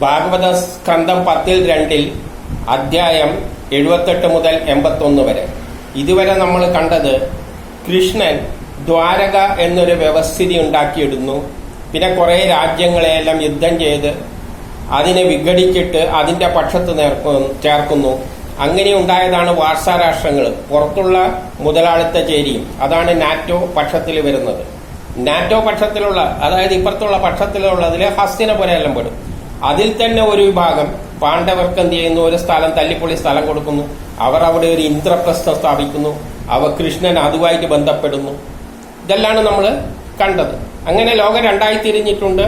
ഭാഗവത സ്കന്ധം 10-2 അധ്യായം 78 മുതൽ 81 വരെ. ഇതുവരെ നമ്മൾ കണ്ടത് കൃഷ്ണൻ ദ്വാരക എന്നൊരു വ്യവസ്ഥിതി ഉണ്ടാക്കിയിടുന്നു. പിന്നെ കുറെ രാജ്യങ്ങളെയെല്ലാം യുദ്ധം ചെയ്ത് അതിനെ വിഘടിച്ചിട്ട് അതിന്റെ പക്ഷത്ത് ചേർക്കുന്നു. അങ്ങനെ ഉണ്ടായതാണ് വാർസാരാഷ്ട്രങ്ങൾ, പുറത്തുള്ള മുതലാളിത്ത ചേരിയും. അതാണ് നാറ്റോ പക്ഷത്തിൽ വരുന്നത്. നാറ്റോ പക്ഷത്തിലുള്ള, അതായത് ഇപ്പുറത്തുള്ള പക്ഷത്തിലുള്ളതിൽ ഹസ്തിനപുരമെല്ലാം പെടും. അതിൽ തന്നെ ഒരു വിഭാഗം പാണ്ഡവർക്ക് എന്ത് ചെയ്യുന്നു, ഒരു സ്ഥലം തല്ലിപ്പൊളി സ്ഥലം കൊടുക്കുന്നു. അവർ അവിടെ ഒരു ഇന്ദ്രപ്രസ്ഥം സ്ഥാപിക്കുന്നു. കൃഷ്ണൻ അതുമായിട്ട് ബന്ധപ്പെടുന്നു. ഇതെല്ലാം നമ്മൾ കണ്ടത്. അങ്ങനെ ലോകം രണ്ടായി തിരിഞ്ഞിട്ടുണ്ട്.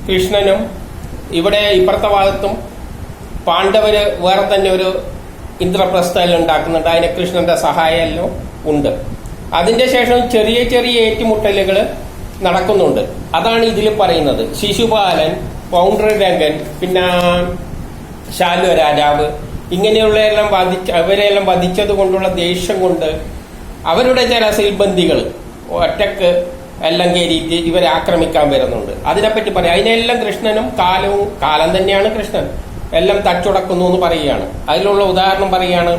കൃഷ്ണനും ഇവിടെ ഇപ്പുറത്തെ ഭാഗത്തും പാണ്ഡവര് വേറെ തന്നെ ഒരു ഇന്ദ്രപ്രസ്ഥം ഉണ്ടാക്കുന്നുണ്ട്. അതിന് കൃഷ്ണന്റെ സഹായമെല്ലാം ഉണ്ട്. അതിന്റെ ശേഷം ചെറിയ ചെറിയ ഏറ്റുമുട്ടലുകൾ നടക്കുന്നുണ്ട്. അതാണ് ഇതിൽ പറയുന്നത്. ശിശുപാലൻ, പൗണ്ഡ്രരംഗൻ, പിന്നെ ശാലു രാജാവ്, ഇങ്ങനെയുള്ള അവരെല്ലാം വധിച്ചത് കൊണ്ടുള്ള ദേഷ്യം കൊണ്ട് അവരുടെ ചില സിൽബന്ധികൾ ഒറ്റക്ക് എല്ലാം കയറിയിട്ട് ഇവരെ ആക്രമിക്കാൻ വരുന്നുണ്ട്. അതിനെപ്പറ്റി പറയാം. അതിനെല്ലാം കൃഷ്ണനും കാലം തന്നെയാണ് കൃഷ്ണൻ എല്ലാം തച്ചുടക്കുന്നു എന്ന് പറയുകയാണ്. അതിലുള്ള ഉദാഹരണം പറയുകയാണ്.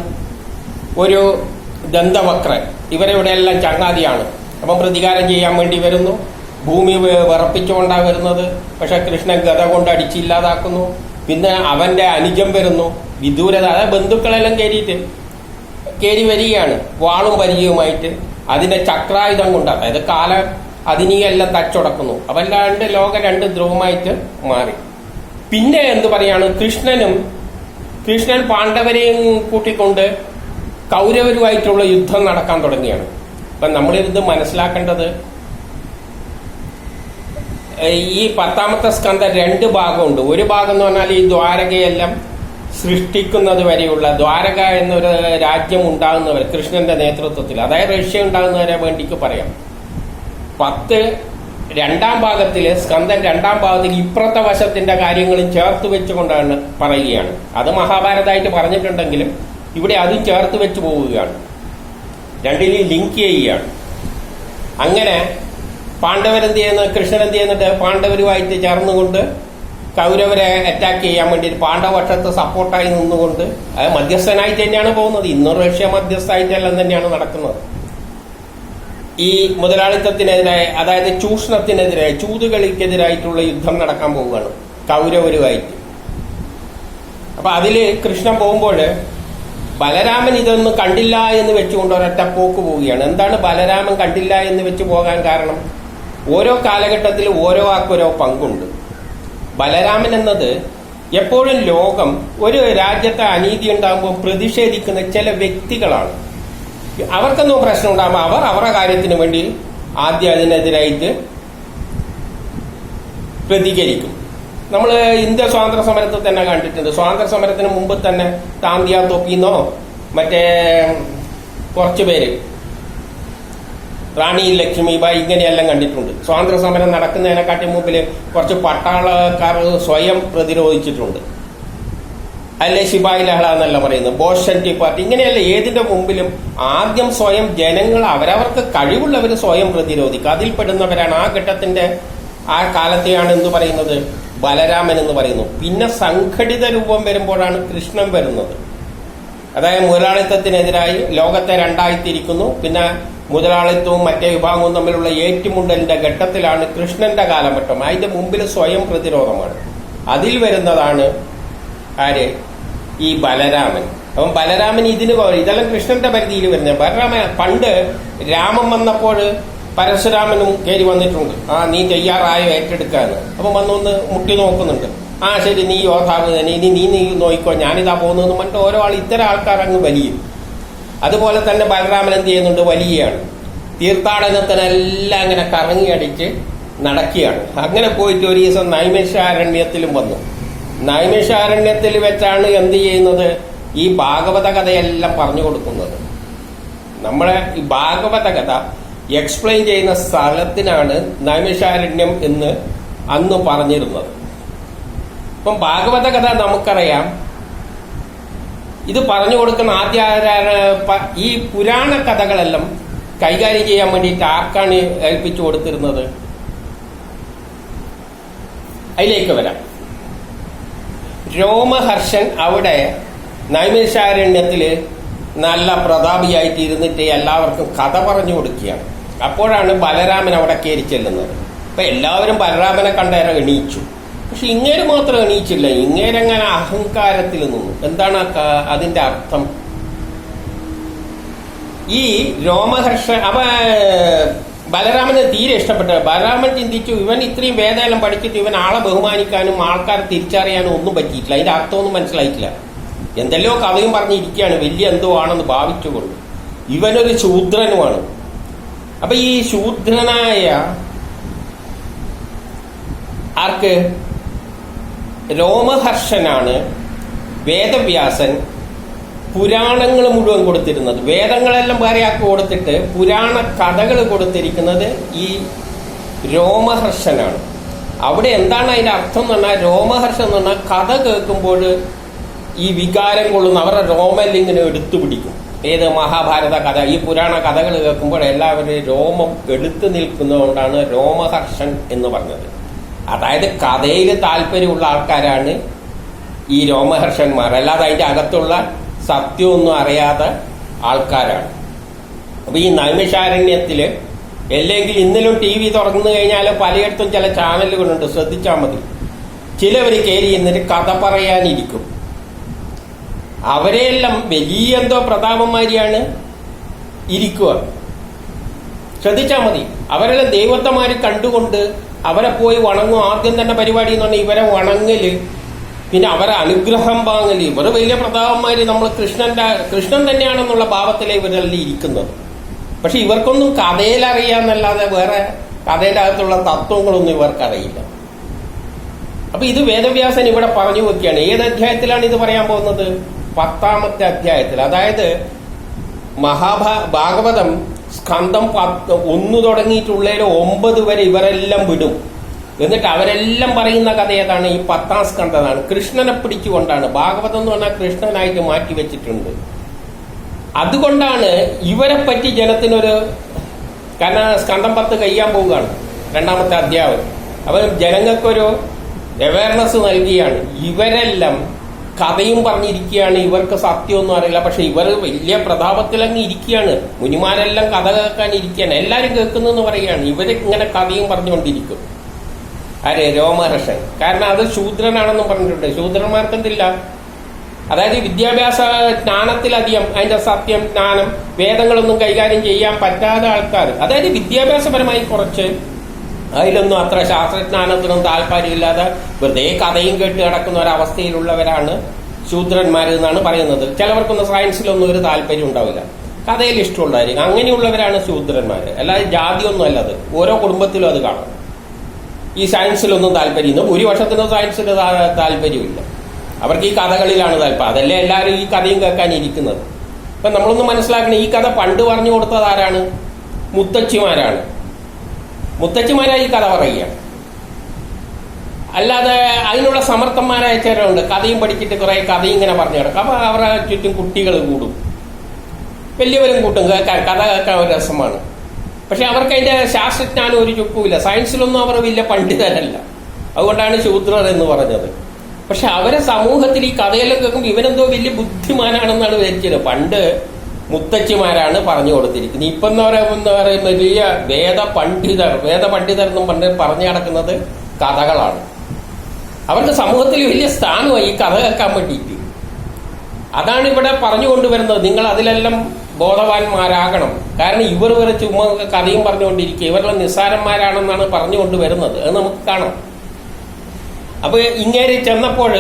ഒരു ദന്തവക്രൻ ഇവരെവിടെ എല്ലാം ചങ്ങാതിയാണ്. അപ്പം പ്രതികാരം ചെയ്യാൻ വേണ്ടി വരുന്നു. ഭൂമി വിറപ്പിച്ചുകൊണ്ടാണ് വരുന്നത്. പക്ഷെ കൃഷ്ണൻ ഗത കൊണ്ട് അടിച്ചില്ലാതാക്കുന്നു. പിന്നെ അവന്റെ അനുജം വരുന്നു, വിദൂരത, അതായത് ബന്ധുക്കളെല്ലാം കയറി വരികയാണ് വാളും പരിചയവുമായിട്ട്. അതിന്റെ ചക്രായുധം കൊണ്ട്, അതായത് അതിനെയെല്ലാം തച്ചുടക്കുന്നു. അവല്ലാണ്ട് ലോകം രണ്ട് ധ്രുവമായിട്ട് മാറി. പിന്നെ എന്ത് പറയാണ്, കൃഷ്ണൻ പാണ്ഡവരെയും കൂട്ടിക്കൊണ്ട് കൗരവരുമായിട്ടുള്ള യുദ്ധം നടക്കാൻ തുടങ്ങിയാണ്. അപ്പൊ നമ്മളിത് മനസ്സിലാക്കേണ്ടത്, ഈ 10ാമത്തെ സ്കന്ധം 2 ഭാഗമുണ്ട്. ഒരു ഭാഗം എന്ന് പറഞ്ഞാൽ ഈ ദ്വാരകയെല്ലാം സൃഷ്ടിക്കുന്നത് വരെയുള്ള, ദ്വാരക എന്നൊരു രാജ്യം ഉണ്ടാകുന്നവർ കൃഷ്ണന്റെ നേതൃത്വത്തിൽ, അതായത് റഷ്യ ഉണ്ടാകുന്നവരെ വേണ്ടിക്ക് പറയാം. 2ാം ഭാഗത്തില് സ്കന്ധം 2ാം ഭാഗത്തിൽ ഇപ്പുറത്തെ വശത്തിന്റെ കാര്യങ്ങളും ചേർത്ത് വെച്ചുകൊണ്ടാണ് പറയുകയാണ്. അത് മഹാഭാരതമായിട്ട് പറഞ്ഞിട്ടുണ്ടെങ്കിലും ഇവിടെ അതും ചേർത്ത് വെച്ച് പോവുകയാണ്. രണ്ടിലും ലിങ്ക് ചെയ്യുകയാണ്. അങ്ങനെ പാണ്ഡവരെന്ത് ചെയ്യുന്നത്, കൃഷ്ണൻ എന്ത് ചെയ്യുന്നുണ്ട്, പാണ്ഡവരുമായിട്ട് ചേർന്നുകൊണ്ട് കൗരവരെ അറ്റാക്ക് ചെയ്യാൻ വേണ്ടി പാണ്ഡവപക്ഷത്ത് സപ്പോർട്ടായി നിന്നുകൊണ്ട് അത് മധ്യസ്ഥനായിട്ട് തന്നെയാണ് പോകുന്നത്. ഇന്നും റഷ്യ മധ്യസ്ഥമായിട്ടെല്ലാം തന്നെയാണ് നടക്കുന്നത്. ഈ മുതലാളിത്തത്തിനെതിരായ, അതായത് ചൂഷണത്തിനെതിരായ, ചൂതുകളിക്കെതിരായിട്ടുള്ള യുദ്ധം നടക്കാൻ പോവുകയാണ് കൗരവരുമായിട്ട്. അപ്പൊ അതില് കൃഷ്ണൻ പോകുമ്പോൾ ബലരാമൻ ഇതൊന്നും കണ്ടില്ല എന്ന് വെച്ചുകൊണ്ട് ഒരൊറ്റ പോക്ക് പോവുകയാണ്. എന്താണ് ബലരാമൻ കണ്ടില്ല എന്ന് വെച്ച് പോകാൻ കാരണം? ഓരോ കാലഘട്ടത്തിൽ ഓരോ ആൾക്കൊരോ പങ്കുണ്ട്. ബലരാമൻ എന്നത് എപ്പോഴും ലോകം ഒരു രാജ്യത്തെ അനീതി ഉണ്ടാകുമ്പോൾ പ്രതിഷേധിക്കുന്ന ചില വ്യക്തികളാണ്. അവർക്കൊന്നും പ്രശ്നം ഉണ്ടാകുമ്പോൾ അവർ അവരുടെ കാര്യത്തിന് വേണ്ടി ആദ്യം അതിനെതിരായിട്ട് പ്രതികരിക്കും. നമ്മൾ ഇന്ത്യ സ്വാതന്ത്ര്യ സമരത്തിൽ തന്നെ കണ്ടിട്ടുണ്ട്. സ്വാതന്ത്ര്യ സമരത്തിന് മുമ്പ് തന്നെ താന്തിയ തൊപ്പിന്നോ മറ്റേ കുറച്ചു പേര്, റാണി ലക്ഷ്മിബായി, ഇങ്ങനെയെല്ലാം കണ്ടിട്ടുണ്ട്. സ്വാതന്ത്ര്യ സമരം നടക്കുന്നതിനെക്കാട്ടി മുമ്പിൽ കുറച്ച് പട്ടാളക്കാർ സ്വയം പ്രതിരോധിച്ചിട്ടുണ്ട്. അല്ലെ ശിപായി ലഹള എന്നല്ല പറയുന്നത്, ബോഷന്റി പാർട്ടി, ഇങ്ങനെയല്ല. ഏതിന്റെ മുമ്പിലും ആദ്യം സ്വയം ജനങ്ങൾ അവരവർക്ക് കഴിവുള്ളവർ സ്വയം പ്രതിരോധിക്കുക. അതിൽപ്പെടുന്നവരാണ്. ആ ഘട്ടത്തിന്റെ ആ കാലത്തെയാണ് എന്ത് പറയുന്നത്, ബലരാമൻ എന്ന് പറയുന്നു. പിന്നെ സംഘടിത രൂപം വരുമ്പോഴാണ് കൃഷ്ണൻ വരുന്നത്. അതായത് മുതലാളിത്തത്തിനെതിരായി ലോകത്തെ രണ്ടായി തിരിക്കുന്നു. പിന്നെ മുതലാളിത്തവും മറ്റേ വിഭാഗവും തമ്മിലുള്ള ഏറ്റുമുണ്ടലിന്റെ ഘട്ടത്തിലാണ് കൃഷ്ണന്റെ കാലഘട്ടം. അതിന്റെ മുമ്പിൽ സ്വയം പ്രതിരോധമാണ്. അതിൽ വരുന്നതാണ് ആര്, ഈ ബലരാമൻ. അപ്പം ബലരാമൻ ഇതെല്ലാം കൃഷ്ണന്റെ പരിധിയിൽ വരുന്നത്. ബലരാമൻ പണ്ട് രാമൻ വന്നപ്പോൾ പരശുരാമനും കയറി വന്നിട്ടുണ്ട്. നീ തയ്യാറായോ ഏറ്റെടുക്കാന്ന്. അപ്പം വന്നൊന്ന് മുട്ടി നോക്കുന്നുണ്ട്. ശരി, നീ യോദ്ധാവ് തന്നെ, ഇനി നീ നോക്കിക്കോ, ഞാനിതാ പോകുന്നതെന്ന് പറഞ്ഞിട്ട് ഓരോ ഇത്തരം ആൾക്കാർ അങ്ങ് വലിയും. അതുപോലെ തന്നെ ബലരാമൻ എന്ത് ചെയ്യുന്നുണ്ട്, വലിയാണ്. തീർത്ഥാടനത്തിനെല്ലാം അങ്ങനെ കറങ്ങി അടിച്ച് നടക്കുകയാണ്. അങ്ങനെ പോയിട്ട് ഒരു ദിവസം നൈമിഷാരണ്യത്തിലും വന്നു. നൈമിഷാരണ്യത്തിൽ വെച്ചാണ് എന്ത് ചെയ്യുന്നത്, ഈ ഭാഗവത കഥയെല്ലാം പറഞ്ഞു കൊടുക്കുന്നത്. നമ്മളെ ഈ ഭാഗവത കഥ എക്സ്പ്ലെയിൻ ചെയ്യുന്ന സ്ഥലത്തിനാണ് നൈമിഷാരണ്യം എന്ന് അന്ന് പറഞ്ഞിരുന്നത്. ഇപ്പം ഭാഗവത കഥ നമുക്കറിയാം. ഇത് പറഞ്ഞു കൊടുക്കുന്ന ഈ പുരാണ കഥകളെല്ലാം കൈകാര്യം ചെയ്യാൻ വേണ്ടിയിട്ട് ആർക്കാണ് ഏൽപ്പിച്ചു കൊടുത്തിരുന്നത്? അതിലേക്ക് വരാം. രോമഹർഷൻ അവിടെ നൈമിഷാരണ്യത്തില് നല്ല പ്രതാപിയായിട്ട് ഇരുന്നിട്ട് എല്ലാവർക്കും കഥ പറഞ്ഞു കൊടുക്കുകയാണ്. അപ്പോഴാണ് ബലരാമൻ അവിടെ കയറി ചെല്ലുന്നത്. അപ്പൊ എല്ലാവരും ബലരാമനെ കണ്ടേറെ എണീച്ചു. പക്ഷെ ഇങ്ങേര് മാത്രം എണീച്ചില്ല. ഇങ്ങേരങ്ങനെ അഹങ്കാരത്തിൽ നിന്നു. എന്താണ് അതിന്റെ അർത്ഥം? ഈ രോമഹർഷ ബലരാമന് തീരെ ഇഷ്ടപ്പെട്ടു. ബലരാമൻ ചിന്തിച്ചു, ഇവൻ ഇത്രയും വേദമെല്ലാം പഠിച്ചിട്ട് ഇവൻ ആളെ ബഹുമാനിക്കാനും ആൾക്കാരെ തിരിച്ചറിയാനും ഒന്നും പറ്റിയിട്ടില്ല. അതിന്റെ അർത്ഥമൊന്നും മനസ്സിലായിട്ടില്ല. എന്തെല്ലോ കഥയും പറഞ്ഞിരിക്കുകയാണ്, വലിയ എന്തോ ആണെന്ന് ഭാവിച്ചുകൊണ്ട്. ഇവനൊരു ശൂദ്രനുമാണ്. അപ്പൊ ഈ ശൂദ്രനായ ആർക്ക്? രോമഹർഷനാണ് വേദവ്യാസൻ പുരാണങ്ങൾ മുഴുവൻ കൊടുത്തിരുന്നത്. വേദങ്ങളെല്ലാം വേറെയാക്കി കൊടുത്തിട്ട് പുരാണ കഥകൾ കൊടുത്തിരിക്കുന്നത് ഈ രോമഹർഷനാണ്. അവിടെ എന്താണ് അതിന്റെ അർത്ഥം എന്ന് പറഞ്ഞാൽ, രോമഹർഷൻ എന്ന് പറഞ്ഞാൽ കഥ കേൾക്കുമ്പോൾ ഈ വികാരം കൊള്ളുന്ന അവരുടെ രോമെല്ലാം ഇങ്ങനെ എടുത്തു പിടിക്കും. ഏത് മഹാഭാരത കഥ, ഈ പുരാണ കഥകൾ കേൾക്കുമ്പോൾ എല്ലാവരുടെയും രോമം എടുത്തു നിൽക്കുന്നതുകൊണ്ടാണ് രോമഹർഷൻ എന്ന് പറഞ്ഞത്. അതായത് കഥയിൽ താല്പര്യമുള്ള ആൾക്കാരാണ് ഈ രോമഹർഷന്മാർ, അല്ലാതെ അതിന്റെ അകത്തുള്ള സത്യമൊന്നും അറിയാത്ത ആൾക്കാരാണ്. അപ്പൊ ഈ നൈമിഷാരണ്യത്തില് അല്ലെങ്കിൽ ഇന്നലും ടി വി തുറന്നു കഴിഞ്ഞാൽ പലയിടത്തും ചില ചാനലുകളുണ്ട്, ശ്രദ്ധിച്ചാൽ മതി. ചിലവർ കയറി എന്നിട്ട് കഥ പറയാനിരിക്കും. അവരെല്ലാം വലിയ എന്തോ പ്രതാപന്മാരിയാണ് ഇരിക്കുക. ശ്രദ്ധിച്ചാൽ മതി. അവരെല്ലാം ദൈവത്വമാര് കണ്ടുകൊണ്ട് അവരെ പോയി വണങ്ങും. ആദ്യം തന്നെ പരിപാടി എന്ന് പറഞ്ഞാൽ ഇവരെ വണങ്ങല്, പിന്നെ അവരെ അനുഗ്രഹം വാങ്ങല്. ഇവർ വലിയ പ്രതാപന്മാര്, നമ്മൾ കൃഷ്ണൻ തന്നെയാണെന്നുള്ള ഭാവത്തിലെ ഇവരെല്ലാം ഇരിക്കുന്നത്. പക്ഷെ ഇവർക്കൊന്നും കഥയിലറിയാന്നല്ലാതെ വേറെ കഥയുടെ അകത്തുള്ള തത്വങ്ങളൊന്നും ഇവർക്കറിയില്ല. അപ്പൊ ഇത് വേദവ്യാസൻ ഇവിടെ പറഞ്ഞു വെക്കുകയാണ്. ഏത് അധ്യായത്തിലാണ് ഇത് പറയാൻ പോകുന്നത്? 10ാമത്തെ അധ്യായത്തിൽ. അതായത് ഭാഗവതം സ്കന്ധം 1 തുടങ്ങിയിട്ടുള്ളതിൽ 9 വരെ ഇവരെല്ലാം വിടും. എന്നിട്ട് അവരെല്ലാം പറയുന്ന കഥ ഏതാണ്? ഈ 10ാം സ്കന്ധമാണ്. കൃഷ്ണനെ പിടിച്ചുകൊണ്ടാണ്. ഭാഗവതം എന്ന് പറഞ്ഞാൽ കൃഷ്ണനായിട്ട് മാറ്റി വെച്ചിട്ടുണ്ട്. അതുകൊണ്ടാണ് ഇവരെ പറ്റി ജനത്തിനൊരു, കാരണം സ്കന്ധം 10 കഴിയാൻ പോവുകയാണ്, 2ാമത്തെ അധ്യായം. അപ്പൊ ജനങ്ങൾക്കൊരു അവയർനെസ് നൽകിയാണ്. ഇവരെല്ലാം കഥയും പറഞ്ഞിരിക്കുകയാണ്. ഇവർക്ക് സത്യമൊന്നും അറിയില്ല. പക്ഷെ ഇവർ വലിയ പ്രതാപത്തിലങ്ങ് ഇരിക്കുകയാണ്. മുനിമാരെല്ലാം കഥ കേൾക്കാൻ ഇരിക്കുകയാണ്. എല്ലാവരും കേൾക്കുന്നെന്ന് പറയുകയാണ്. ഇവരിങ്ങനെ കഥയും പറഞ്ഞുകൊണ്ടിരിക്കും. ആരെ? രോമഹർഷൻ. കാരണം അത് ശൂദ്രനാണെന്നും പറഞ്ഞിട്ടുണ്ട്. ശൂദ്രന്മാർക്ക് എന്തില്ല? അതായത് വിദ്യാഭ്യാസ ജ്ഞാനത്തിലധികം അതിന്റെ സത്യം, ജ്ഞാനം, വേദങ്ങളൊന്നും കൈകാര്യം ചെയ്യാൻ പറ്റാത്ത ആൾക്കാർ, അതായത് വിദ്യാഭ്യാസപരമായി കുറച്ച് അതിലൊന്നും അത്ര ശാസ്ത്രജ്ഞാനത്തിനും താല്പര്യമില്ലാതെ വെറുതെ കഥയും കേട്ട് കിടക്കുന്ന ഒരവസ്ഥയിലുള്ളവരാണ് ശൂദ്രന്മാർ എന്നാണ് പറയുന്നത്. ചിലവർക്കൊന്നും സയൻസിലൊന്നും ഒരു താല്പര്യം ഉണ്ടാവില്ല, കഥയിൽ ഇഷ്ടമുള്ളവർ, അങ്ങനെയുള്ളവരാണ് ശൂദ്രന്മാർ. അല്ലാതെ ജാതിയൊന്നും അല്ലത്. ഓരോ കുടുംബത്തിലും അത് കാണാം. ഈ സയൻസിലൊന്നും താല്പര്യം, ഭൂരിപക്ഷത്തിനും സയൻസിൽ താല്പര്യമില്ല. അവർക്ക് ഈ കഥകളിലാണ് താല്പര്യം. അതല്ലേ എല്ലാവരും ഈ കഥയും കേൾക്കാൻ ഇരിക്കുന്നത്. അപ്പൊ നമ്മളൊന്ന് മനസ്സിലാക്കണം, ഈ കഥ പണ്ട് പറഞ്ഞു കൊടുത്തത് ആരാണ്? മുത്തച്ഛിമാരാണ്. മുത്തച്ഛിമാരായി ഈ കഥ പറയുക. അല്ലാതെ അതിനുള്ള സമർത്ഥന്മാരായ ചിലരുണ്ട്, കഥയും പഠിച്ചിട്ട് കുറെ കഥയും ഇങ്ങനെ പറഞ്ഞു കിടക്കും. അപ്പൊ അവരുടെ ചുറ്റും കുട്ടികൾ കൂടും, വലിയവരും കൂട്ടും കേൾക്കാൻ. കഥ കേൾക്കാൻ ഒരു രസമാണ്. പക്ഷെ അവർക്ക് അതിന്റെ ശാസ്ത്രജ്ഞാനം ഒരു ചുക്കുമില്ല. സയൻസിലൊന്നും അവർ വലിയ പണ്ഡിതരല്ല. അതുകൊണ്ടാണ് ശൂദ്രർ എന്ന് പറഞ്ഞത്. പക്ഷെ അവരെ സമൂഹത്തിൽ ഈ കഥയെല്ലാം കേൾക്കുമ്പോൾ ഇവനെന്തോ വലിയ ബുദ്ധിമാനാണെന്നാണ് വിചാരിച്ചത്. പണ്ട് മുത്തച്ഛിമാരാണ് പറഞ്ഞു കൊടുത്തിരിക്കുന്നത്. ഇപ്പൊ എന്താ പറയുക, വലിയ വേദപണ്ഡിതർ എന്നും പറഞ്ഞു നടക്കുന്നത് കഥകളാണ്. അവർക്ക് സമൂഹത്തിൽ വലിയ സ്ഥാനമായി ഈ കഥ കേൾക്കാൻ വേണ്ടിയിട്ട്. അതാണ് ഇവിടെ പറഞ്ഞു കൊണ്ടുവരുന്നത്. നിങ്ങൾ അതിലെല്ലാം ബോധവാന്മാരാകണം. കാരണം ഇവർ വരെ ചുമ്മാ കഥയും പറഞ്ഞുകൊണ്ടിരിക്കുക. ഇവരെല്ലാം നിസ്സാരന്മാരാണെന്നാണ് പറഞ്ഞുകൊണ്ടുവരുന്നത്. അത് നമുക്ക് കാണാം. അപ്പൊ ഇങ്ങേര് ചെന്നപ്പോൾ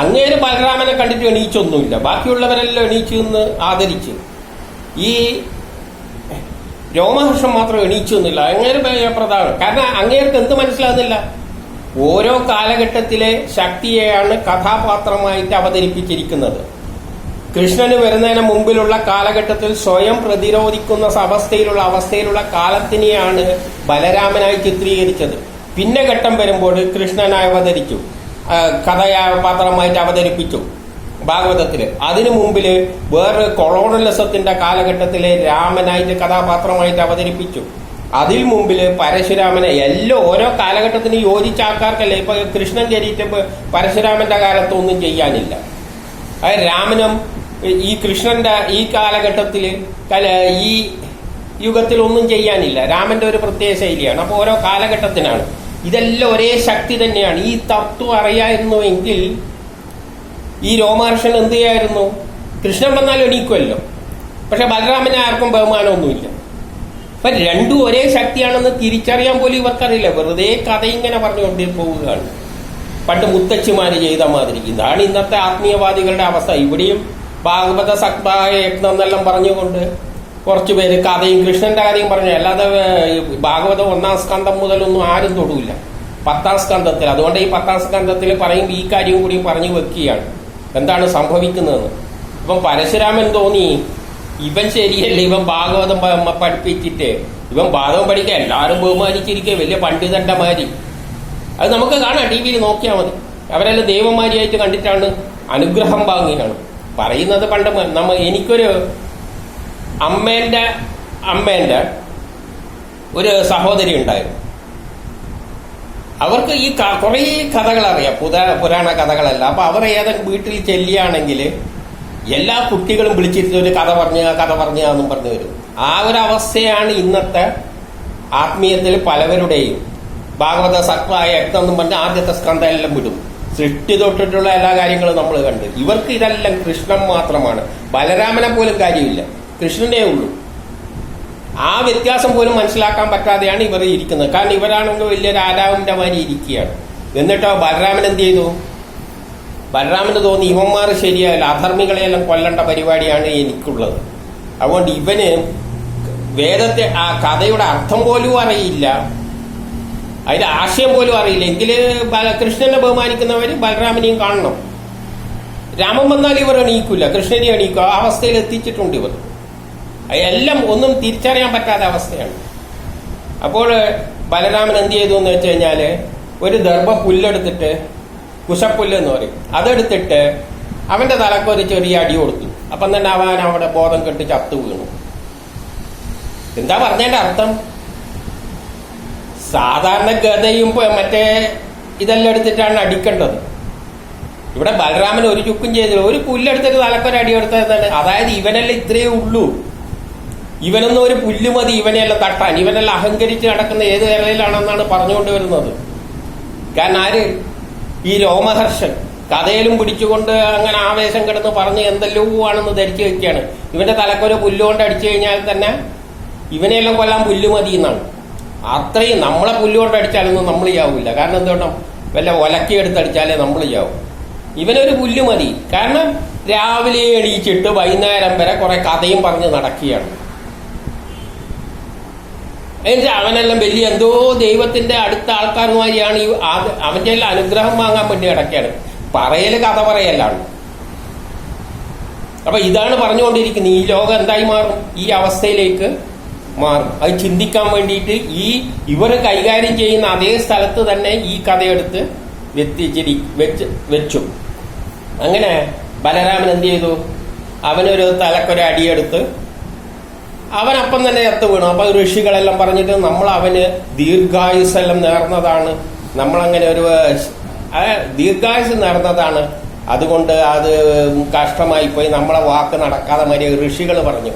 അങ്ങേര് ബലരാമനെ കണ്ടിട്ട് എണീച്ചൊന്നുമില്ല. ബാക്കിയുള്ളവരെല്ലാം എണീച്ചു എന്ന് ആദരിച്ച്. ഈ രോമഹർഷൻ മാത്രം എണീച്ചൊന്നുമില്ല. അങ്ങേര് പ്രധാനം. കാരണം അങ്ങേർക്ക് എന്ത് മനസ്സിലാകുന്നില്ല? ഓരോ കാലഘട്ടത്തിലെ ശക്തിയെയാണ് കഥാപാത്രമായിട്ട് അവതരിപ്പിച്ചിരിക്കുന്നത്. കൃഷ്ണന് വരുന്നതിന് മുമ്പിലുള്ള കാലഘട്ടത്തിൽ സ്വയം പ്രതിരോധിക്കുന്ന അവസ്ഥയിലുള്ള കാലത്തിനെയാണ് ബലരാമനായി ചിത്രീകരിച്ചത്. പിന്നെ ഘട്ടം വരുമ്പോൾ കൃഷ്ണനായി അവതരിച്ചു, കഥാപാത്രമായിട്ട് അവതരിപ്പിച്ചു ഭാഗവതത്തില്. അതിനു മുമ്പില് വേറെ കൊളോണലിസത്തിന്റെ കാലഘട്ടത്തിലെ രാമനായിട്ട് കഥാപാത്രമായിട്ട് അവതരിപ്പിച്ചു. അതിൽ മുമ്പില് പരശുരാമനെ എല്ലാം ഓരോ കാലഘട്ടത്തിന് യോജിച്ച ആൾക്കാർക്കല്ലേ. ഇപ്പൊ കൃഷ്ണൻ കയറിയിട്ട് പരശുരാമന്റെ കാലത്ത് ഒന്നും ചെയ്യാനില്ല. അത് രാമനും ഈ കൃഷ്ണന്റെ ഈ കാലഘട്ടത്തില് ഈ യുഗത്തിൽ ഒന്നും ചെയ്യാനില്ല. രാമന്റെ ഒരു പ്രത്യേക ശൈലിയാണ്. അപ്പൊ ഓരോ കാലഘട്ടത്തിനാണ്. ഇതെല്ലാം ഒരേ ശക്തി തന്നെയാണ്. ഈ തത്വം അറിയായിരുന്നുവെങ്കിൽ ഈ രോമഹർഷൻ എന്ത് ചെയ്യായിരുന്നു? കൃഷ്ണൻ വന്നാൽ എണീക്കുമല്ലോ. പക്ഷെ ബലരാമന് ആർക്കും ബഹുമാനമൊന്നുമില്ല. അപ്പൊ രണ്ടും ഒരേ ശക്തിയാണെന്ന് തിരിച്ചറിയാൻ പോലും ഇവർക്കറിയില്ല. വെറുതെ കഥ ഇങ്ങനെ പറഞ്ഞുകൊണ്ട് പോവുകയാണ്. പണ്ട് മുത്തച്ഛിമാര് ചെയ്ത മാതിരി. ഇതാണ് ഇന്നത്തെ ആത്മീയവാദികളുടെ അവസ്ഥ. ഇവിടെയും ഭാഗവത സക്തായ യജ്ഞം എന്നെല്ലാം പറഞ്ഞുകൊണ്ട് കുറച്ചു പേര് കഥയും കൃഷ്ണന്റെ കഥയും പറഞ്ഞു. അല്ലാതെ ഭാഗവതം 1-ാം സ്കന്ധം മുതലൊന്നും ആരും തൊടൂല. 10-ാം സ്കന്ധത്തിൽ. അതുകൊണ്ട് ഈ 10-ാം സ്കന്ധത്തിൽ പറയുമ്പോൾ ഈ കാര്യം കൂടി പറഞ്ഞു വെക്കുകയാണ് എന്താണ് സംഭവിക്കുന്നതെന്ന്. ഇപ്പം പരശുരാമൻ തോന്നി ഇവൻ ശരിയല്ല, ഇവൻ ഭാഗവതം പഠിപ്പിച്ചിട്ട് ഇവൻ ഭാഗവതം പഠിക്കുക എല്ലാവരും ബഹുമാനിച്ചിരിക്കുക വലിയ പണ്ഡിതന്റെ മാതിരി. അത് നമുക്ക് കാണാം, ടി വിയിൽ നോക്കിയാൽ മതി. അവരെല്ലാം ദൈവമാരിയായിട്ട് കണ്ടിട്ടാണ് അനുഗ്രഹം വാങ്ങിയാണ് പറയുന്നത്. പണ്ട് എനിക്കൊരു അമ്മേന്റെ ഒരു സഹോദരി ഉണ്ടായിരുന്നു. അവർക്ക് ഈ കുറേ കഥകൾ അറിയാം, പുരാണ കഥകളല്ല. അപ്പൊ അവർ ഏതെങ്കിലും വീട്ടിൽ ചെല്ലുകയാണെങ്കിൽ എല്ലാ കുട്ടികളും വിളിച്ചിട്ട് ഒരു കഥ പറഞ്ഞെന്നും പറഞ്ഞു വരും. ആ ഒരു അവസ്ഥയാണ് ഇന്നത്തെ ആത്മീയത്തിൽ പലവരുടെയും. ഭാഗവത സക്തായ യജ്ഞം എന്നും പറഞ്ഞ് ആദ്യത്തെ സ്കന്ധം എല്ലാം വിടും. സൃഷ്ടി തൊട്ടിട്ടുള്ള എല്ലാ കാര്യങ്ങളും നമ്മൾ കണ്ട്. ഇവർക്ക് ഇതെല്ലാം കൃഷ്ണൻ മാത്രമാണ്. ബലരാമനെ പോലും കാര്യമില്ല, കൃഷ്ണനേ ഉള്ളൂ. ആ വ്യത്യാസം പോലും മനസ്സിലാക്കാൻ പറ്റാതെയാണ് ഇവർ ഇരിക്കുന്നത്. കാരണം ഇവരാണെങ്കിൽ വലിയ രാജാവിന്റെ മാതിരി ഇരിക്കുകയാണ്. എന്നിട്ടോ ബലരാമൻ എന്ത് ചെയ്തു? ബലരാമന് തോന്നി ഇവന്മാർ ശരിയായില്ല, അധർമ്മികളെയെല്ലാം കൊല്ലേണ്ട പരിപാടിയാണ് എനിക്കുള്ളത്. അതുകൊണ്ട് ഇവന് വേദത്തെ ആ കഥയുടെ അർത്ഥം പോലും അറിയില്ല, അതിന്റെ ആശയം പോലും അറിയില്ല. എങ്കില് കൃഷ്ണനെ ബഹുമാനിക്കുന്നവര് ബലരാമനെയും കാണണം. രാമൻ വന്നാൽ ഇവർ എണീക്കില്ല, കൃഷ്ണനെ എണീക്കുക. ആ അവസ്ഥയിൽ എത്തിച്ചിട്ടുണ്ട് ഇവർ. എല്ലാം ഒന്നും തിരിച്ചറിയാൻ പറ്റാത്ത അവസ്ഥയാണ്. അപ്പോൾ ബലരാമൻ എന്ത് ചെയ്തു എന്ന് വെച്ച് കഴിഞ്ഞാല് ഒരു ദർഭ പുല്ലെടുത്തിട്ട്, കുശപ്പുല്ല് എന്ന് പറയും, അതെടുത്തിട്ട് അവന്റെ തലക്ക് ഒരു ചെറിയ അടി കൊടുത്തു. അപ്പം തന്നെ അവൻ അവിടെ ബോധം കെട്ട് ചത്തു വീണു. എന്താ പറഞ്ഞതിന്റെ അർത്ഥം? സാധാരണ ഗതയും മറ്റേ ഇതെല്ലാം എടുത്തിട്ടാണ് അടിക്കേണ്ടത്. ഇവിടെ ബലരാമൻ ഒരു ചുക്കും ചെയ്തില്ല. ഒരു പുല്ലെടുത്തിട്ട് തലക്കൊരു അടി കൊടുത്തതാണ്. അതായത് ഇവനെല്ലാം ഇത്രയേ ഉള്ളൂ, ഇവനൊന്നും ഒരു പുല്ല് മതി ഇവനെല്ലാം തട്ടാൻ. ഇവനെല്ലാം അഹങ്കരിച്ച് നടക്കുന്ന ഏത് നിലയിലാണെന്നാണ് പറഞ്ഞുകൊണ്ട് വരുന്നത്. കാരണം ആര്? ഈ രോമഹർഷൻ കഥയിലും പിടിച്ചുകൊണ്ട് അങ്ങനെ ആവേശം കിടന്ന് പറഞ്ഞ് എന്തെല്ലോ ആണെന്ന് ധരിച്ചു വെക്കുകയാണ്. ഇവന്റെ തലക്കൊരു പുല്ലുകൊണ്ട് അടിച്ചു കഴിഞ്ഞാൽ തന്നെ ഇവനെല്ലാം കൊല്ലാൻ പുല്ല് മതി എന്നാണ്. അത്രയും നമ്മളെ പുല്ലുകൊണ്ട് അടിച്ചാലൊന്നും നമ്മൾ ചെയ്യാവില്ല. കാരണം എന്തുകൊണ്ടും വല്ല ഒലക്കി എടുത്തടിച്ചാലേ നമ്മൾ ചെയ്യാവും. ഇവനൊരു പുല്ല് മതി. കാരണം രാവിലെ എണീച്ചിട്ട് വൈകുന്നേരം വരെ കുറെ കഥയും പറഞ്ഞ് നടക്കുകയാണ്. എന്നിട്ട് അവനെല്ലാം വലിയ എന്തോ ദൈവത്തിന്റെ അടുത്ത ആൾക്കാരുമാരിയാണ് അവന്റെ എല്ലാം അനുഗ്രഹം വാങ്ങാൻ വേണ്ടി കിടക്കുകയാണ്. പറയല് കഥ പറയല്ലാണ്. അപ്പൊ ഇതാണ് പറഞ്ഞുകൊണ്ടിരിക്കുന്നത്. ഈ ലോകം എന്തായി മാറും? ഈ അവസ്ഥയിലേക്ക് മാറും. അത് ചിന്തിക്കാൻ വേണ്ടിയിട്ട് ഇവർ കൈകാര്യം ചെയ്യുന്ന അതേ സ്ഥലത്ത് തന്നെ ഈ കഥയെടുത്ത് വെച്ചു. അങ്ങനെ ബലരാമൻ എന്ത് ചെയ്തു? അവനൊരു തലക്കൊരു അടിയെടുത്ത് അവനപ്പം തന്നെ ചത്തു വീണു. അപ്പൊ ഋഷികളെല്ലാം പറഞ്ഞിട്ട് നമ്മൾ അവന് ദീർഘായുസ്സെല്ലാം നേർന്നതാണ്, നമ്മളങ്ങനെ ഒരു ദീർഘായുസ് നേർന്നതാണ്, അതുകൊണ്ട് അത് കഷ്ടമായി പോയി, നമ്മളെ വാക്ക് നടക്കാതെ മരിയ ഋഷികൾ പറഞ്ഞു.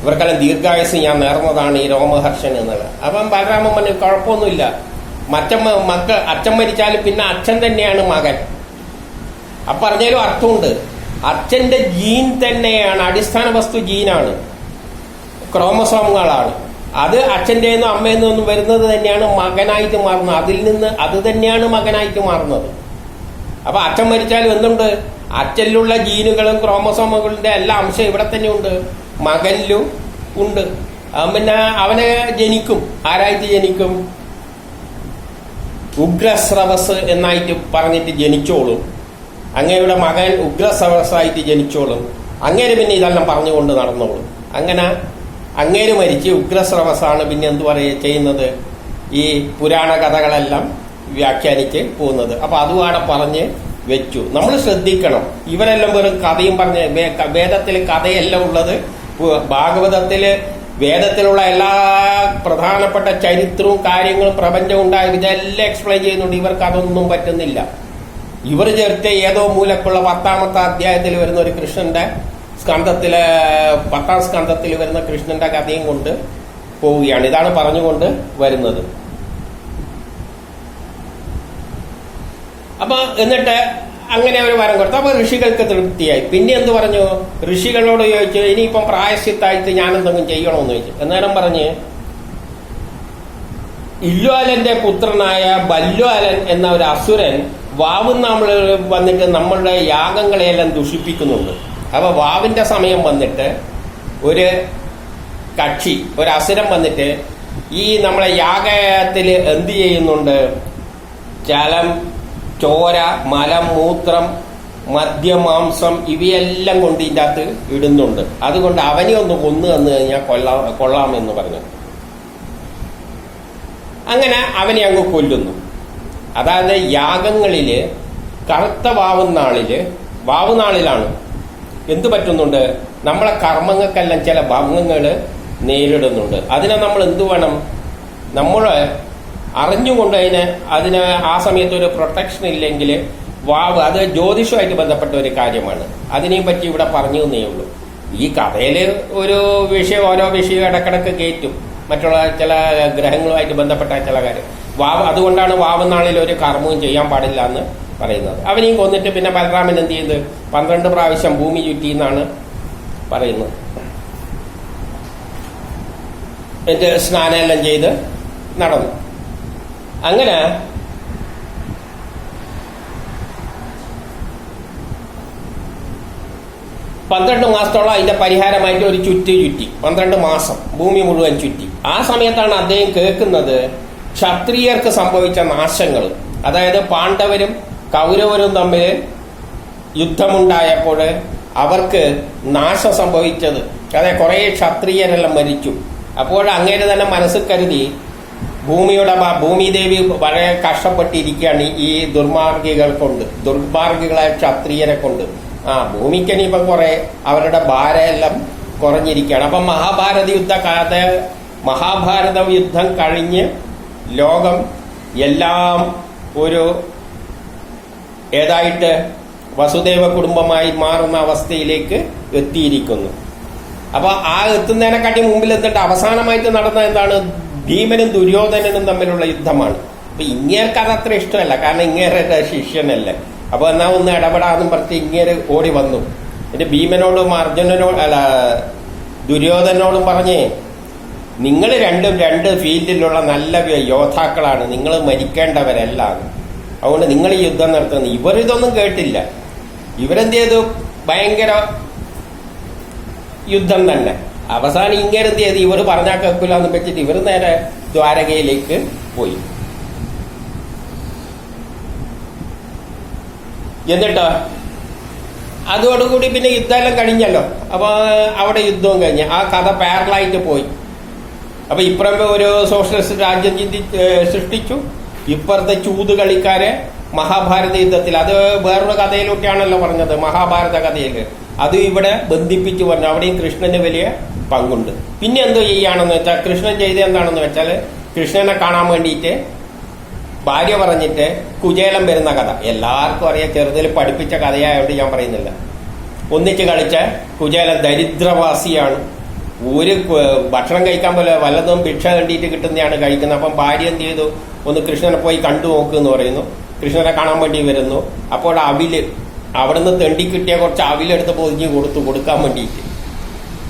ഇവർക്കെല്ലാം ദീർഘായുസ് ഞാൻ നേർന്നതാണ് ഈ രോമഹർഷൻ എന്നത്. അപ്പം ബലരാമൻ പറഞ്ഞു കുഴപ്പമൊന്നുമില്ല, അച്ഛൻ മരിച്ചാൽ പിന്നെ അച്ഛൻ തന്നെയാണ് മകൻ. അപ്പൊ പറഞ്ഞാലും അർത്ഥമുണ്ട്. അച്ഛന്റെ ജീൻ തന്നെയാണ്, അടിസ്ഥാന വസ്തു ജീനാണ്, ക്രോമസോമുകളാണ്. അത് അച്ഛൻ്റെ നിന്നും അമ്മയിൽ നിന്നും വരുന്നത് തന്നെയാണ് മകനായിട്ട് മാറുന്നത്. അതിൽ നിന്ന് അത് തന്നെയാണ് മകനായിട്ട് മാറുന്നത്. അപ്പൊ അച്ഛൻ മരിച്ചാലും എന്തുണ്ട്? അച്ഛനിലുള്ള ജീനുകളും ക്രോമസോമുകളുടെ എല്ലാ അംശം ഇവിടെ തന്നെ ഉണ്ട്, മകനിലും ഉണ്ട്. പിന്നെ അവനെ ജനിക്കും. ആരായിട്ട് ജനിക്കും? ഉഗ്രസ്രവസ് എന്നായിട്ട് പറഞ്ഞിട്ട് ജനിച്ചോളും. അങ്ങയുടെ മകൻ ഉഗ്രസ്രവസായിട്ട് ജനിച്ചോളും. അങ്ങേര് പിന്നെ ഇതെല്ലാം പറഞ്ഞുകൊണ്ട് നടന്നോളും. അങ്ങനെ അങ്ങേര് മരിച്ച് ഉഗ്രസ്രവസാണ് പിന്നെ എന്തു ചെയ്യുന്നത്? ഈ പുരാണ കഥകളെല്ലാം വ്യാഖ്യാനിച്ച് പോകുന്നത്. അപ്പൊ അതും അവിടെ പറഞ്ഞ് വെച്ചു. നമ്മൾ ശ്രദ്ധിക്കണം. ഇവരെല്ലാം വെറും കഥയും പറഞ്ഞ്, വേദത്തിൽ കഥയെല്ലാം ഉള്ളത് ഭാഗവതത്തില് വേദത്തിലുള്ള എല്ലാ പ്രധാനപ്പെട്ട ചരിത്രവും കാര്യങ്ങളും പ്രപഞ്ചം ഉണ്ടായ ഇതെല്ലാം എക്സ്പ്ലെയിൻ ചെയ്യുന്നുണ്ട്. ഇവർക്ക് അതൊന്നും പറ്റുന്നില്ല. ഇവർ ചേർത്ത് ഏതോ മൂലക്കുള്ള 10ാമത്തെ അധ്യായത്തിൽ വരുന്ന ഒരു കൃഷ്ണന്റെ സ്കന്ധത്തിലെ 10ാം സ്കന്ധത്തിൽ വരുന്ന കൃഷ്ണന്റെ കഥയും കൊണ്ട് പോവുകയാണ്. ഇതാണ് പറഞ്ഞുകൊണ്ട് വരുന്നത്. അപ്പൊ എന്നിട്ട് അങ്ങനെ ഒരു വരം കൊടുത്തു. അപ്പൊ ഋഷികൾക്ക് തൃപ്തിയായി. പിന്നെ എന്ത് പറഞ്ഞു? ഋഷികളോട് ചോദിച്ചു, ഇനിയിപ്പം പ്രായശ്ചിത്തായിട്ട് ഞാനെന്തെങ്കിലും ചെയ്യണമെന്ന് ചോദിച്ചു. അന്നേരം പറഞ്ഞ്, ഇല്വാലന്റെ പുത്രനായ ബല്വാലൻ എന്ന ഒരു അസുരൻ നമ്മൾ വന്നിട്ട് നമ്മളുടെ യാഗങ്ങളെയെല്ലാം ദുഷിപ്പിക്കുന്നുണ്ട്. അപ്പൊ വാവിന്റെ സമയം വന്നിട്ട് ഒരു കക്ഷി, ഒരു അസുരൻ വന്നിട്ട് ഈ നമ്മളെ യാഗത്തിൽ എന്ത് ചെയ്യുന്നുണ്ട്? ജലം, ചോര, മലം, മൂത്രം, മദ്യമാംസം ഇവയെല്ലാം കൊണ്ട് ഇതിൻ്റെ അകത്ത് ഇടുന്നുണ്ട്. അതുകൊണ്ട് അവനെ ഒന്ന് കൊന്നു തന്നു കഴിഞ്ഞാൽ കൊള്ളാമെന്ന് പറഞ്ഞു. അങ്ങനെ അവനെ അങ്ങ് കൊല്ലുന്നു. അതായത് യാഗങ്ങളില് കറുത്ത വാവുനാളിലാണ് എന്ത് പറ്റുന്നുണ്ട്? നമ്മളെ കർമ്മങ്ങൾക്കെല്ലാം ചില ഭംഗങ്ങൾ നേരിടുന്നുണ്ട്. അതിനെ നമ്മൾ എന്തു വേണം? നമ്മൾ അറിഞ്ഞുകൊണ്ട് അതിന് ആ സമയത്ത് ഒരു പ്രൊട്ടക്ഷൻ ഇല്ലെങ്കിൽ വാവ്, അത് ജ്യോതിഷമായിട്ട് ബന്ധപ്പെട്ട ഒരു കാര്യമാണ്. അതിനെയും പറ്റി ഇവിടെ പറഞ്ഞു തന്നേ ഉള്ളൂ. ഈ കഥയിൽ ഒരു വിഷയം, ഓരോ വിഷയം ഇടക്കിടക്ക് കയറ്റും, മറ്റുള്ള ചില ഗ്രഹങ്ങളുമായിട്ട് ബന്ധപ്പെട്ട ചില കാര്യം. അതുകൊണ്ടാണ് വാവുനാളിൽ ഒരു കർമ്മവും ചെയ്യാൻ പാടില്ല എന്ന് പറയുന്നത്. അവനെയും കൊന്നിട്ട് പിന്നെ ബലരാമൻ എന്ത് ചെയ്ത് 12 പ്രാവശ്യം ഭൂമി ചുറ്റി എന്നാണ് പറയുന്നത്. എന്നിട്ട് സ്നാനമെല്ലാം ചെയ്ത് നടന്നു. അങ്ങനെ പന്ത്രണ്ട് മാസത്തോളം അതിന്റെ പരിഹാരമായിട്ട് ഒരു ചുറ്റി 12 മാസം ഭൂമി മുഴുവൻ ചുറ്റി. ആ സമയത്താണ് അദ്ദേഹം കേൾക്കുന്നത് ക്ഷത്രിയർക്ക് സംഭവിച്ച നാശങ്ങൾ. അതായത് പാണ്ഡവരും കൗരവരും തമ്മിൽ യുദ്ധമുണ്ടായപ്പോൾ അവർക്ക് നാശം സംഭവിച്ചത്. അതായത് കുറെ ക്ഷത്രിയരെല്ലാം മരിച്ചു. അപ്പോൾ അങ്ങേര് തന്നെ മനസ്സിൽ കരുതി ഭൂമിദേവി വളരെ കഷ്ടപ്പെട്ടിരിക്കുകയാണ് ഈ ദുർമാർഗികളായ ക്ഷത്രിയരെ കൊണ്ട്. ഭൂമിക്കനിപ്പം കുറെ അവരുടെ ഭാരമെല്ലാം കുറഞ്ഞിരിക്കുകയാണ്. അപ്പം മഹാഭാരത യുദ്ധം കഴിഞ്ഞ് ലോകം എല്ലാം ഒരു ഏതായിട്ട് വസുദേവ കുടുംബമായി മാറുന്ന അവസ്ഥയിലേക്ക് എത്തിയിരിക്കുന്നു. അപ്പൊ ആ എത്തുന്നതിനെക്കാട്ടി മുമ്പിൽ എത്തിട്ട് അവസാനമായിട്ട് നടന്ന എന്താണ്? ഭീമനും ദുര്യോധനനും തമ്മിലുള്ള യുദ്ധമാണ്. അപ്പൊ ഇങ്ങേർക്ക് അത് അത്ര ഇഷ്ടമല്ല, കാരണം ഇങ്ങേരുടെ ശിഷ്യനല്ലേ. അപ്പൊ എന്നാ ഒന്ന് ഇടപെടാന്നും പറഞ്ഞ് ഇങ്ങേര് ഓടി വന്നു. എന്നിട്ട് ഭീമനോടും ദുര്യോധനോടും പറഞ്ഞേ, നിങ്ങൾ രണ്ടും 2 ഫീൽഡിലുള്ള നല്ല യോദ്ധാക്കളാണ്, നിങ്ങൾ മരിക്കേണ്ടവരല്ല, അതുകൊണ്ട് നിങ്ങൾ ഈ യുദ്ധം നടത്തുന്നത്. ഇവരിതൊന്നും കേട്ടില്ല. ഇവരെന്ത് ചെയ്തു? ഭയങ്കര യുദ്ധം തന്നെ. അവസാനം ഇങ്ങനെന്ത് ചെയ്ത് ഇവർ പറഞ്ഞാൽ കേൾക്കില്ല എന്ന് വെച്ചിട്ട് ഇവർ നേരെ ദ്വാരകയിലേക്ക് പോയി. എന്നിട്ടോ അതോടുകൂടി പിന്നെ യുദ്ധമെല്ലാം കഴിഞ്ഞല്ലോ. അപ്പൊ അവിടെ യുദ്ധവും കഴിഞ്ഞ് ആ കഥ പാരലായിട്ട് പോയി. അപ്പൊ ഇപ്പുറം ഒരു സോഷ്യലിസ്റ്റ് രാജ്യം സൃഷ്ടിച്ചു. ഇപ്പുറത്തെ ചൂത് കളിക്കാരെ മഹാഭാരത യുദ്ധത്തിൽ, അത് വേറൊരു കഥയിലൊക്കെയാണല്ലോ പറഞ്ഞത്, മഹാഭാരത കഥയിൽ അത് ഇവിടെ ബന്ധിപ്പിച്ചു പറഞ്ഞു. അവിടെയും കൃഷ്ണന് വലിയ പങ്കുണ്ട്. പിന്നെ എന്തോ ചെയ്യുകയാണെന്ന് വെച്ചാൽ, കൃഷ്ണൻ ചെയ്ത് എന്താണെന്ന് വെച്ചാൽ, കൃഷ്ണനെ കാണാൻ വേണ്ടിയിട്ട് ഭാര്യ പറഞ്ഞിട്ട് കുചേലം വരുന്ന കഥ എല്ലാവർക്കും അറിയാം. ചെറുതിൽ പഠിപ്പിച്ച കഥയായതുകൊണ്ട് ഞാൻ പറയുന്നില്ല. ഒന്നിച്ച് കളിച്ച കുചേലൻ ദരിദ്രവാസിയാണ്. ഒരു ഭക്ഷണം കഴിക്കാൻ പോലെ വല്ലതും ഭിക്ഷ കണ്ടിട്ട് കിട്ടുന്നതാണ് കഴിക്കുന്നത്. അപ്പം ഭാര്യ എന്ത് ചെയ്തു? ഒന്ന് കൃഷ്ണനെ പോയി കണ്ടു നോക്കുമെന്ന് പറയുന്നു. കൃഷ്ണനെ കാണാൻ വേണ്ടി വരുന്നു. അപ്പോൾ അവിടുന്ന് തെണ്ടി കിട്ടിയ കുറച്ച് അവിലെടുത്ത് പൊതിഞ്ഞ് കൊടുക്കാൻ വേണ്ടിയിട്ട്.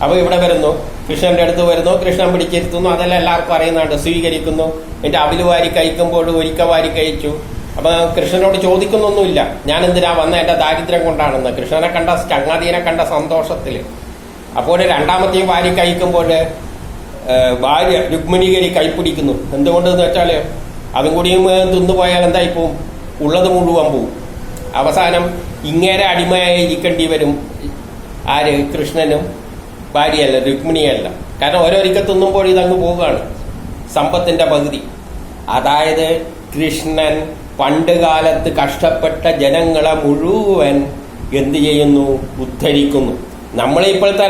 അപ്പൊ ഇവിടെ വരുന്നു, കൃഷ്ണന്റെ അടുത്ത് വരുന്നു, കൃഷ്ണൻ പിടിച്ചിരുത്തുന്നു. അതെല്ലാം എല്ലാവർക്കും അറിയുന്നുണ്ട്. സ്വീകരിക്കുന്നു. എന്നിട്ട് അവില് വാരി കഴിക്കുമ്പോൾ ഒരിക്കൽ വാരി കഴിച്ചു. അപ്പൊ കൃഷ്ണനോട് ചോദിക്കുന്നൊന്നുമില്ല, ഞാൻ എന്തിനാ വന്ന, എന്റെ ദാരിദ്ര്യം കൊണ്ടാണെന്ന്. കൃഷ്ണനെ കണ്ട, ചങ്ങാതിനെ കണ്ട സന്തോഷത്തില്. അപ്പോൾ രണ്ടാമത്തെയും വാരി കഴിക്കുമ്പോൾ ഭാര്യ രുക്മിണികരി കൈപ്പിടിക്കുന്നു. എന്തുകൊണ്ടെന്ന് വെച്ചാല് അതും കൂടിയും തിന്നുപോയാൽ എന്തായി പോവും? ഉള്ളത് മുഴുവൻ പോവും. അവസാനം ഇങ്ങേരെ അടിമയായി ഇരിക്കേണ്ടി വരും. ആര്? കൃഷ്ണനും ഭാര്യയല്ല, രുക്മിണിയല്ല. കാരണം ഓരോരിക്കൽ തിന്നുമ്പോൾ ഇതങ്ങ് പോവുകയാണ്, സമ്പത്തിന്റെ പകുതി. അതായത് കൃഷ്ണൻ പണ്ട് കാലത്ത് കഷ്ടപ്പെട്ട ജനങ്ങളെ മുഴുവൻ എന്ത് ചെയ്യുന്നു? ഉദ്ധരിക്കുന്നു. നമ്മളിപ്പോഴത്തെ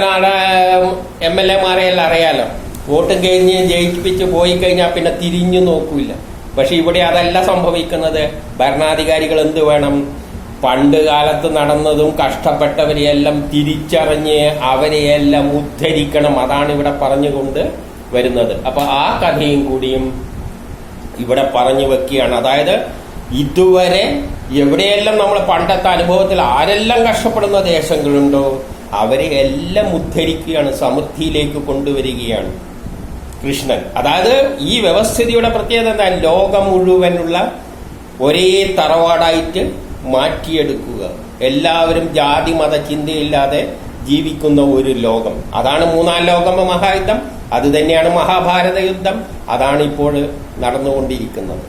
MLA മാരെയെല്ലാം അറിയാലോ. വോട്ടും കഴിഞ്ഞ് ജയിപ്പിച്ച് പോയി കഴിഞ്ഞാൽ പിന്നെ തിരിഞ്ഞു നോക്കൂല. പക്ഷെ ഇവിടെ അതല്ല സംഭവിക്കുന്നത്. ഭരണാധികാരികൾ എന്ത് വേണം? പണ്ട് കാലത്ത് നടന്നതും കഷ്ടപ്പെട്ടവരെയെല്ലാം തിരിച്ചറിഞ്ഞ് അവരെയെല്ലാം ഉദ്ധരിക്കണം. അതാണ് ഇവിടെ പറഞ്ഞുകൊണ്ട് വരുന്നത്. അപ്പൊ ആ കഥയും കൂടിയും ഇവിടെ പറഞ്ഞു വെക്കുകയാണ്. അതായത് ഇതുവരെ എവിടെയെല്ലാം നമ്മൾ പണ്ടത്തെ അനുഭവത്തിൽ ആരെല്ലാം കഷ്ടപ്പെടുന്ന ദേശങ്ങളുണ്ടോ അവരെ എല്ലാം ഉദ്ധരിക്കുകയാണ്, സമൃദ്ധിയിലേക്ക് കൊണ്ടുവരികയാണ് കൃഷ്ണൻ. അതായത് ഈ വ്യവസ്ഥിതിയുടെ പ്രത്യേകത എന്താ? ലോകം മുഴുവനുള്ള ഒരേ തറവാടായിട്ട് മാറ്റിയെടുക്കുക, എല്ലാവരും ജാതി മത ചിന്തയില്ലാതെ ജീവിക്കുന്ന ഒരു ലോകം. അതാണ് മൂന്നാം ലോക മഹായുദ്ധം, അത് തന്നെയാണ് മഹാഭാരത യുദ്ധം, അതാണ് ഇപ്പോൾ നടന്നുകൊണ്ടിരിക്കുന്നത്.